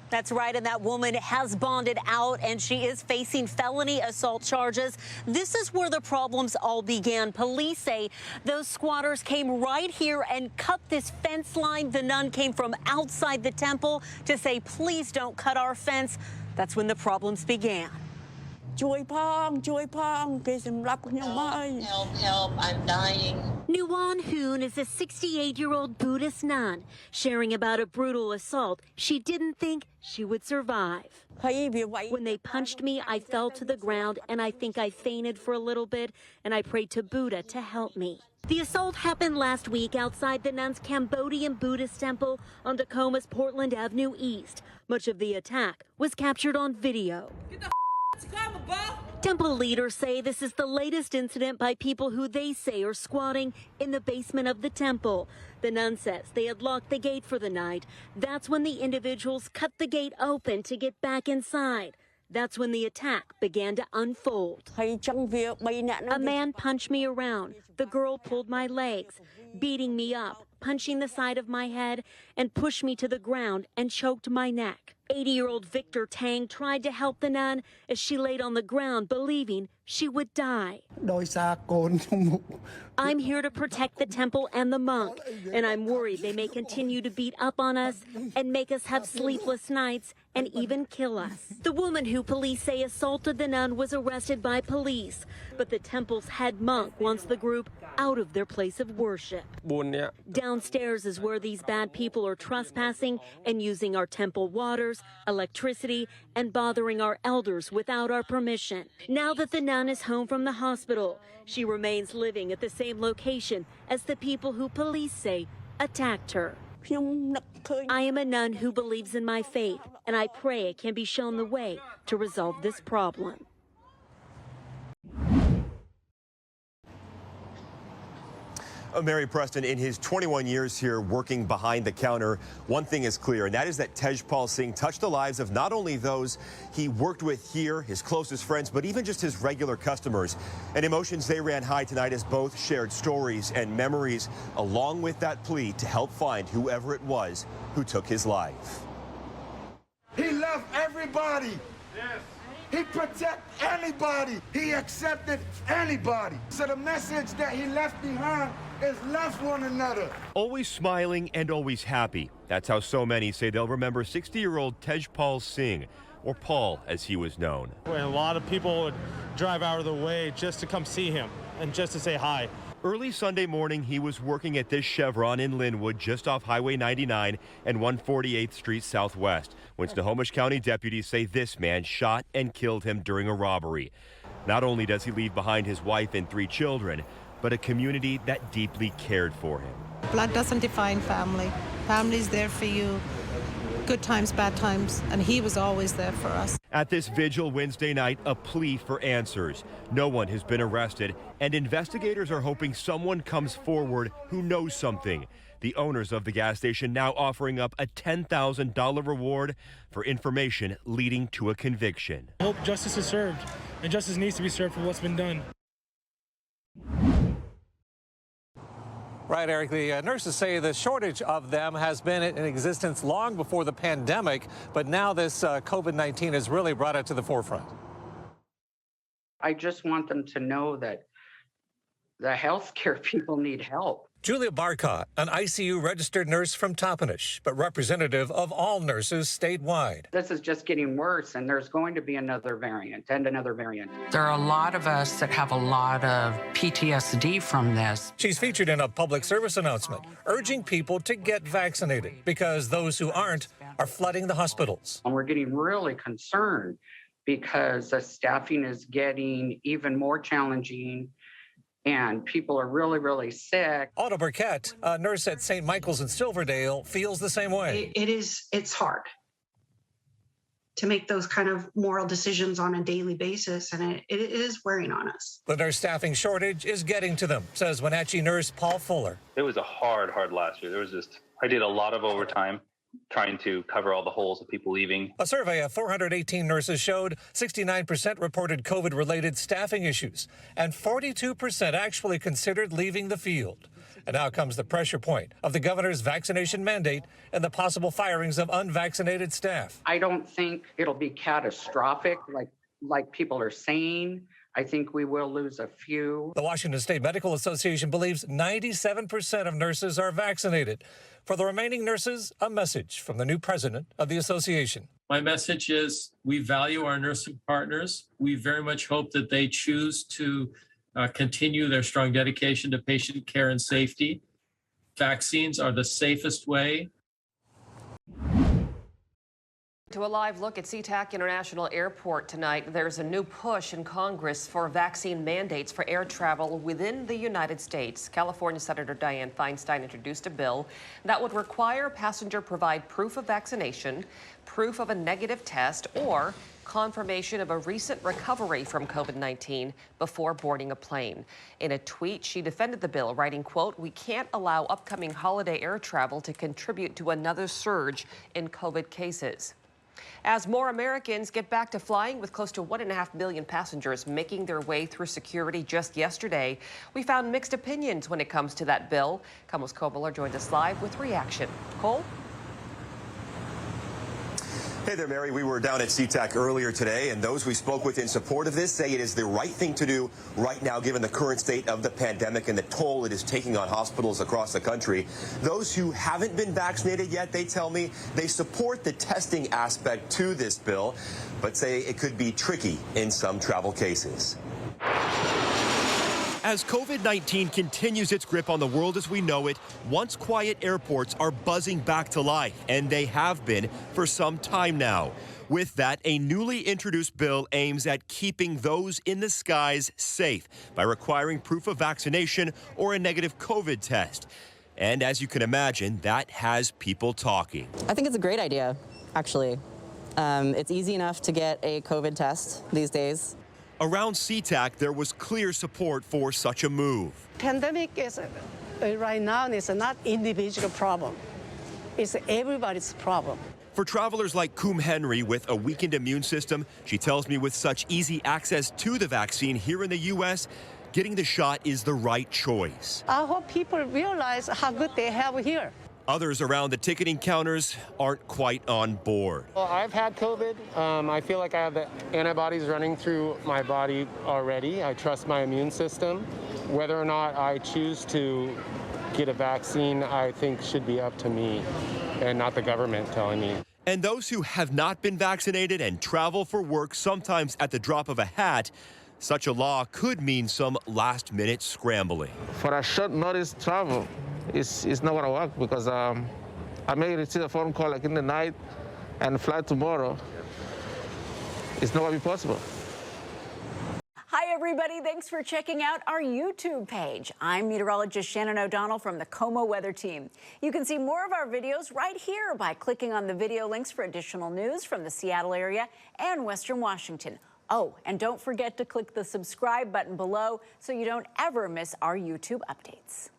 That's right, and that woman has bonded out, and she is facing felony assault charges. This is where the problems all began. Police say those squatters came right here and cut this fence line. The nun came from outside the temple to say, please don't cut our fence. That's when the problems began. Help, I'm dying. Nguyen Hoon is a 68-year-old Buddhist nun sharing about a brutal assault she didn't think she would survive. When they punched me, I fell to the ground, and I think I fainted for a little bit, and I prayed to Buddha to help me. The assault happened last week outside the nun's Cambodian Buddhist Temple on Tacoma's Portland Avenue East. Much of the attack was captured on video. Temple leaders say this is the latest incident by people who they say are squatting in the basement of the temple. The nun says they had locked the gate for the night. That's when the individuals cut the gate open to get back inside. That's when the attack began to unfold. A man punched me around. The girl pulled my legs, beating me up, punching the side of my head, and pushed me to the ground and choked my neck. 80-year-old Victor Tang tried to help the nun as she laid on the ground, believing she would die. I'm here to protect the temple and the monk, and I'm worried they may continue to beat up on us and make us have sleepless nights and even kill us. The woman who police say assaulted the nun was arrested by police, but the temple's head monk wants the group out of their place of worship. Downstairs is where these bad people are trespassing and using our temple waters, electricity, and bothering our elders without our permission. Now that the nun is home from the hospital, she remains living at the same location as the people who police say attacked her. I am a nun who believes in my faith, and I pray it can be shown the way to resolve this problem. Mary Preston, in his 21 years here working behind the counter, one thing is clear, and that is that Tejpal Singh touched the lives of not only those he worked with here, his closest friends, but even just his regular customers. And emotions, they ran high tonight as both shared stories and memories, along with that plea to help find whoever it was who took his life. He loved everybody. Yes. He protected anybody. He accepted anybody. So the message that he left behind is love one another. Always smiling and always happy. That's how so many say they'll remember 60-year-old Tejpal Singh, or Paul as he was known. And a lot of people would drive out of the way just to come see him and just to say hi. Early Sunday morning, he was working at this Chevron in Linwood, just off Highway 99 and 148th Street Southwest, when Snohomish County deputies say this man shot and killed him during a robbery. Not only does he leave behind his wife and 3 children, but a community that deeply cared for him. Blood doesn't define family. Family's there for you. Good times, bad times, and he was always there for us. At this vigil Wednesday night, a plea for answers. No one has been arrested, and investigators are hoping someone comes forward who knows something. The owners of the gas station now offering up a $10,000 reward for information leading to a conviction. I hope justice is served, and justice needs to be served for what's been done. Right, Eric. The nurses say the shortage of them has been in existence long before the pandemic, but now this COVID-19 has really brought it to the forefront. I just want them to know that the healthcare people need help. Julia Barcott, an ICU registered nurse from Toppenish, but representative of all nurses statewide. This is just getting worse, and there's going to be another variant and another variant. There are a lot of us that have a lot of PTSD from this. She's featured in a public service announcement urging people to get vaccinated because those who aren't are flooding the hospitals. And we're getting really concerned because the staffing is getting even more challenging, and people are really, really sick. Autumn Burkett, a nurse at St. Michael's in Silverdale, feels the same way. It's hard to make those kind of moral decisions on a daily basis, and it is wearing on us. The nurse staffing shortage is getting to them, says Wenatchee nurse Paul Fuller. It was a hard last year. I did a lot of overtime trying to cover all the holes of people leaving. A survey of 418 nurses showed 69% reported COVID-related staffing issues, and 42% actually considered leaving the field. And now comes the pressure point of the governor's vaccination mandate and the possible firings of unvaccinated staff. I don't think it'll be catastrophic like people are saying. I think we will lose a few. The Washington State Medical Association believes 97% of nurses are vaccinated. For the remaining nurses, a message from the new president of the association. My message is we value our nursing partners. We very much hope that they choose to continue their strong dedication to patient care and safety. Vaccines are the safest way. To a live look at SeaTac International Airport tonight, there's a new push in Congress for vaccine mandates for air travel within the United States. California Senator Dianne Feinstein introduced a bill that would require a passenger provide proof of vaccination, proof of a negative test, or confirmation of a recent recovery from COVID-19 before boarding a plane. In a tweet, she defended the bill, writing, quote, "We can't allow upcoming holiday air travel to contribute to another surge in COVID cases." As more Americans get back to flying, with close to 1.5 million passengers making their way through security just yesterday, we found mixed opinions when it comes to that bill. KOMO's Cole Miller joined us live with reaction. Cole? Hey there, Mary. We were down at SeaTac earlier today, and those we spoke with in support of this say it is the right thing to do right now, given the current state of the pandemic and the toll it is taking on hospitals across the country. Those who haven't been vaccinated yet, they tell me they support the testing aspect to this bill, but say it could be tricky in some travel cases. As COVID-19 continues its grip on the world as we know it, once quiet airports are buzzing back to life, and they have been for some time now. With that, a newly introduced bill aims at keeping those in the skies safe by requiring proof of vaccination or a negative COVID test. And as you can imagine, that has people talking. I think it's a great idea, actually. It's easy enough to get a COVID test these days. Around SeaTac, there was clear support for such a move. Pandemic is right now is not individual problem. It's everybody's problem. For travelers like Khmer Henry with a weakened immune system, she tells me with such easy access to the vaccine here in the U.S., getting the shot is the right choice. I hope people realize how good they have here. Others around the ticketing counters aren't quite on board. Well, I've had COVID. I feel like I have the antibodies running through my body already. I trust my immune system. Whether or not I choose to get a vaccine, I think should be up to me and not the government telling me. And those who have not been vaccinated and travel for work, sometimes at the drop of a hat, such a law could mean some last-minute scrambling. For a short notice travel, it's not going to work because I may receive a phone call like in the night and fly tomorrow. It's not going to be possible. Hi, everybody. Thanks for checking out our YouTube page. I'm meteorologist Shannon O'Donnell from the KOMO Weather Team. You can see more of our videos right here by clicking on the video links for additional news from the Seattle area and Western Washington. Oh, and don't forget to click the subscribe button below so you don't ever miss our YouTube updates.